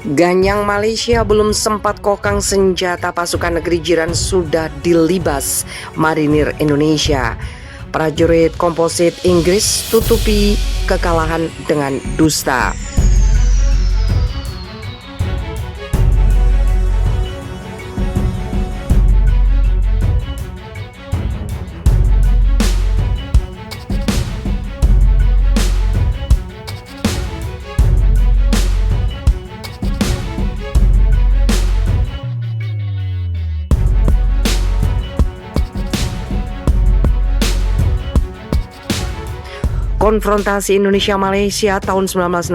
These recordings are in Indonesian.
Ganyang Malaysia belum sempat kokang senjata pasukan negeri jiran sudah dilibas marinir Indonesia. Prajurit komposit Inggris tutupi kekalahan dengan dusta. Konfrontasi Indonesia-Malaysia tahun 1962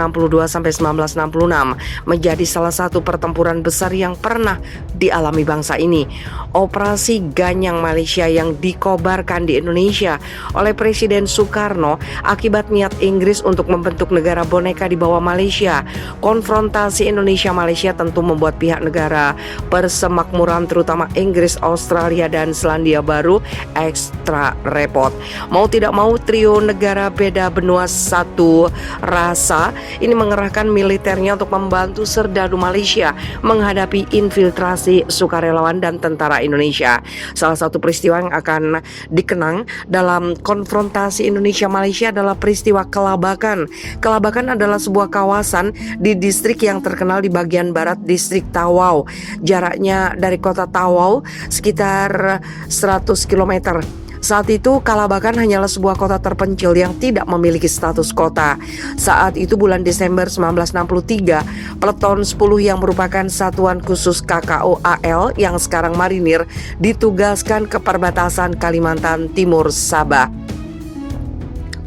sampai 1966 menjadi salah satu pertempuran besar yang pernah dialami bangsa ini. Operasi Ganyang Malaysia yang dikobarkan di Indonesia oleh Presiden Soekarno akibat niat Inggris untuk membentuk negara boneka di bawah Malaysia. Konfrontasi Indonesia-Malaysia tentu membuat pihak negara persemakmuran terutama Inggris, Australia, dan Selandia Baru ekstra repot. Mau tidak mau trio negara beda benua satu rasa ini mengerahkan militernya untuk membantu serdadu Malaysia menghadapi infiltrasi sukarelawan dan tentara Indonesia. Salah satu peristiwa yang akan dikenang dalam konfrontasi Indonesia-Malaysia adalah peristiwa Kelabakan. Kelabakan adalah sebuah kawasan di distrik yang terkenal di bagian barat distrik Tawau. Jaraknya dari kota Tawau sekitar 100 km. Saat itu Kelabakan hanyalah sebuah kota terpencil yang tidak memiliki status kota. Saat itu bulan Desember 1963, Peleton 10 yang merupakan satuan khusus KKO-AL yang sekarang marinir ditugaskan ke perbatasan Kalimantan Timur Sabah.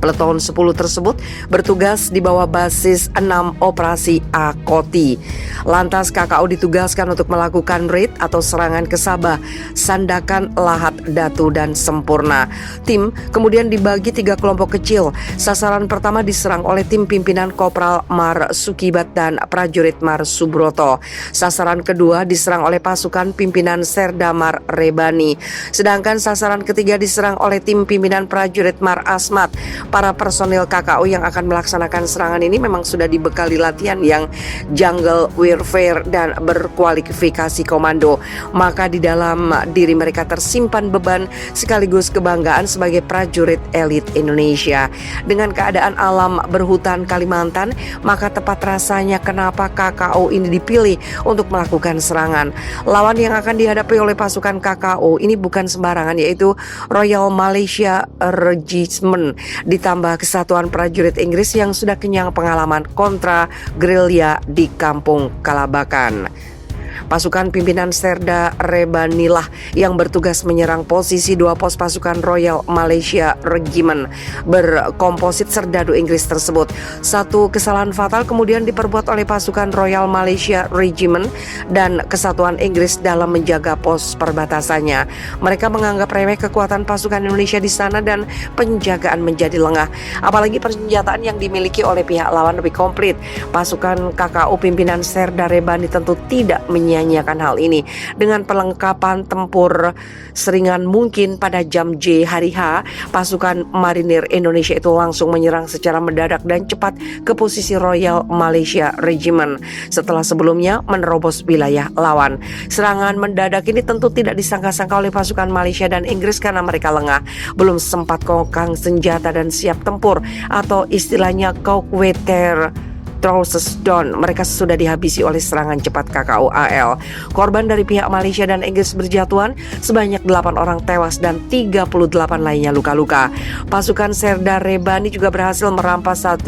Peleton 10 tersebut bertugas di bawah basis 6 operasi Akoti. Lantas KKO ditugaskan untuk melakukan raid atau serangan ke Sabah, Sandakan, Lahat, Datu, dan Sempurna. Tim kemudian dibagi 3 kelompok kecil. Sasaran pertama diserang oleh tim pimpinan Kopral Mar Sukibat dan prajurit Mar Subroto. Sasaran kedua diserang oleh pasukan pimpinan Serda Mar Rebani. Sedangkan sasaran ketiga diserang oleh tim pimpinan prajurit Mar Asmat. Para personil KKO yang akan melaksanakan serangan ini memang sudah dibekali latihan yang jungle warfare dan berkualifikasi komando. Maka di dalam diri mereka tersimpan beban sekaligus kebanggaan sebagai prajurit elit Indonesia. Dengan keadaan alam berhutan Kalimantan, maka tepat rasanya kenapa KKO ini dipilih untuk melakukan serangan. Lawan yang akan dihadapi oleh pasukan KKO ini bukan sembarangan, yaitu Royal Malaysia Regiment ditambah kesatuan prajurit Inggris yang sudah kenyang pengalaman kontra gerilya di kampung Kelabakan. Pasukan pimpinan Serda Rebanilah yang bertugas menyerang posisi 2 pos pasukan Royal Malaysia Regiment berkomposit serdadu Inggris tersebut. Satu kesalahan fatal kemudian diperbuat oleh pasukan Royal Malaysia Regiment dan kesatuan Inggris dalam menjaga pos perbatasannya. Mereka menganggap remeh kekuatan pasukan Indonesia di sana dan penjagaan menjadi lengah. Apalagi persenjataan yang dimiliki oleh pihak lawan lebih komplit. Pasukan KKO pimpinan Serda Rebani tentu tidak menyanyiakan hal ini. Dengan perlengkapan tempur seringan mungkin pada jam J hari H, pasukan marinir Indonesia itu langsung menyerang secara mendadak dan cepat ke posisi Royal Malaysia Regiment setelah sebelumnya menerobos wilayah lawan. Serangan mendadak ini tentu tidak disangka-sangka oleh pasukan Malaysia dan Inggris karena mereka lengah, belum sempat kokang senjata dan siap tempur, atau istilahnya Kaukwetker Trousers Down. Mereka sudah dihabisi oleh serangan cepat KKO-AL. Korban dari pihak Malaysia dan Inggris berjatuhan sebanyak 8 orang tewas dan 38 lainnya luka-luka. Pasukan Serda Rebani juga berhasil merampas 1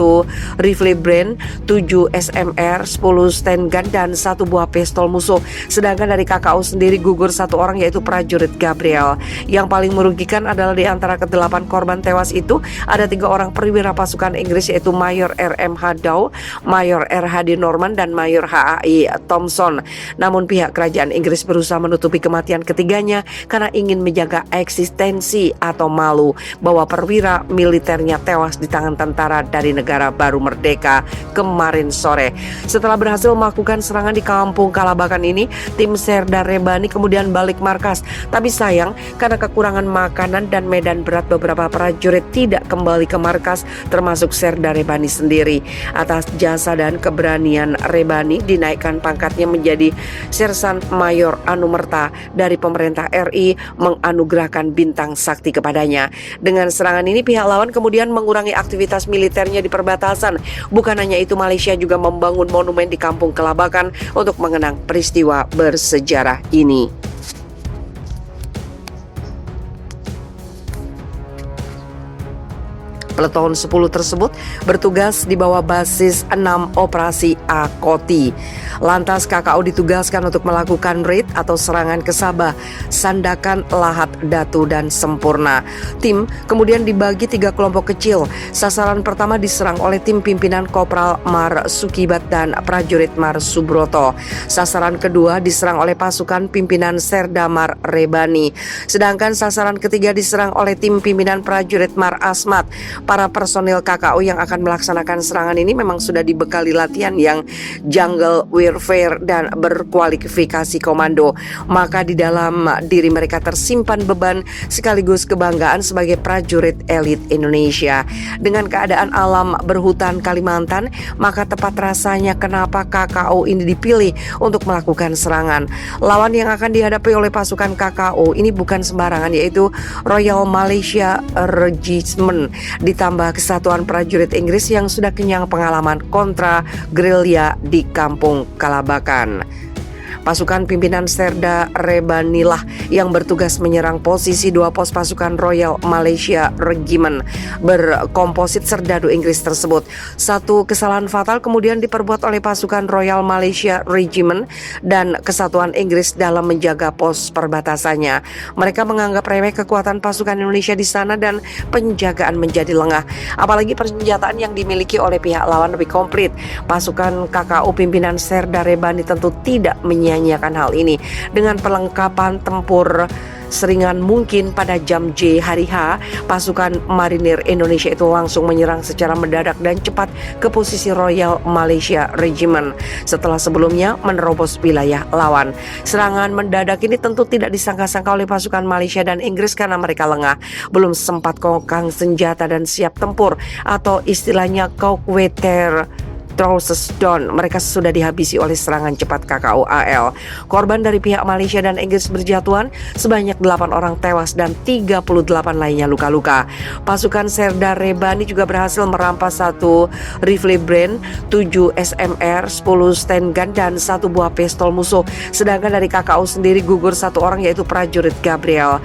rifle Bren, 7 SMR, 10 stand gun, dan 1 buah pistol musuh. Sedangkan dari KKO sendiri gugur 1 orang, yaitu prajurit Gabriel. Yang paling merugikan adalah di antara ke-8 korban tewas itu ada 3 orang perwira pasukan Inggris, yaitu Mayor RMH Dow, Mayor R.H.D. Norman, dan Mayor H.A.I. Thompson. Namun pihak kerajaan Inggris berusaha menutupi kematian ketiganya karena ingin menjaga eksistensi atau malu bahwa perwira militernya tewas di tangan tentara dari negara baru merdeka kemarin sore. Setelah berhasil melakukan serangan di kampung Kelabakan ini, tim Serda Rebani kemudian balik markas. Tapi sayang, karena kekurangan makanan dan medan berat, beberapa prajurit tidak kembali ke markas, termasuk Serda Rebani sendiri. Atas jasa dan keberanian Rebani dinaikkan pangkatnya menjadi Sersan Mayor Anumerta dari pemerintah RI menganugerahkan bintang sakti kepadanya. Dengan serangan ini pihak lawan kemudian mengurangi aktivitas militernya di perbatasan. Bukan hanya itu, Malaysia juga membangun monumen di Kampung Kelabakan untuk mengenang peristiwa bersejarah ini. Peleton 10 tersebut bertugas di bawah basis 6 operasi AKOTI. Lantas KKO ditugaskan untuk melakukan raid atau serangan ke Sabah, Sandakan, Lahat, Datu, dan Sempurna. Tim kemudian dibagi 3 kelompok kecil. Sasaran pertama diserang oleh tim pimpinan Kopral Mar Sukibat dan prajurit Mar Subroto. Sasaran kedua diserang oleh pasukan pimpinan Serda Mar Rebani. Sedangkan sasaran ketiga diserang oleh tim pimpinan prajurit Mar Asmat. Para personil KKO yang akan melaksanakan serangan ini memang sudah dibekali latihan yang jungle warfare dan berkualifikasi komando. Maka di dalam diri mereka tersimpan beban sekaligus kebanggaan sebagai prajurit elit Indonesia. Dengan keadaan alam berhutan Kalimantan, maka tepat rasanya kenapa KKO ini dipilih untuk melakukan serangan. Lawan yang akan dihadapi oleh pasukan KKO ini bukan sembarangan, yaitu Royal Malaysia Regiment ditambah kesatuan prajurit Inggris yang sudah kenyang pengalaman kontra gerilya di Kampung Kalabakan. Pasukan pimpinan Serda Rebanilah yang bertugas menyerang posisi 2 pos pasukan Royal Malaysia Regiment berkomposit serdadu Inggris tersebut. Satu kesalahan fatal kemudian diperbuat oleh pasukan Royal Malaysia Regiment dan kesatuan Inggris dalam menjaga pos perbatasannya. Mereka menganggap remeh kekuatan pasukan Indonesia di sana dan penjagaan menjadi lengah. Apalagi persenjataan yang dimiliki oleh pihak lawan lebih komplit. Pasukan KKO pimpinan Serda Rebani tentu tidak menyanyiakan hal ini. Dengan perlengkapan tempur seringan mungkin pada jam J hari H, pasukan marinir Indonesia itu langsung menyerang secara mendadak dan cepat ke posisi Royal Malaysia Regiment setelah sebelumnya menerobos wilayah lawan. Serangan mendadak ini tentu tidak disangka-sangka oleh pasukan Malaysia dan Inggris karena mereka lengah, belum sempat kokang senjata dan siap tempur, atau istilahnya Cockwater Trousers Down. Mereka sudah dihabisi oleh serangan cepat KKO AL. Korban dari pihak Malaysia dan Inggris berjatuhan, sebanyak 8 orang tewas dan 38 lainnya luka-luka. Pasukan Serda Rebani juga berhasil merampas 1 rifle brand, 7 SMR, 10 stand gun, dan 1 buah pistol musuh. Sedangkan dari KKO sendiri gugur 1 orang, yaitu prajurit Gabriel.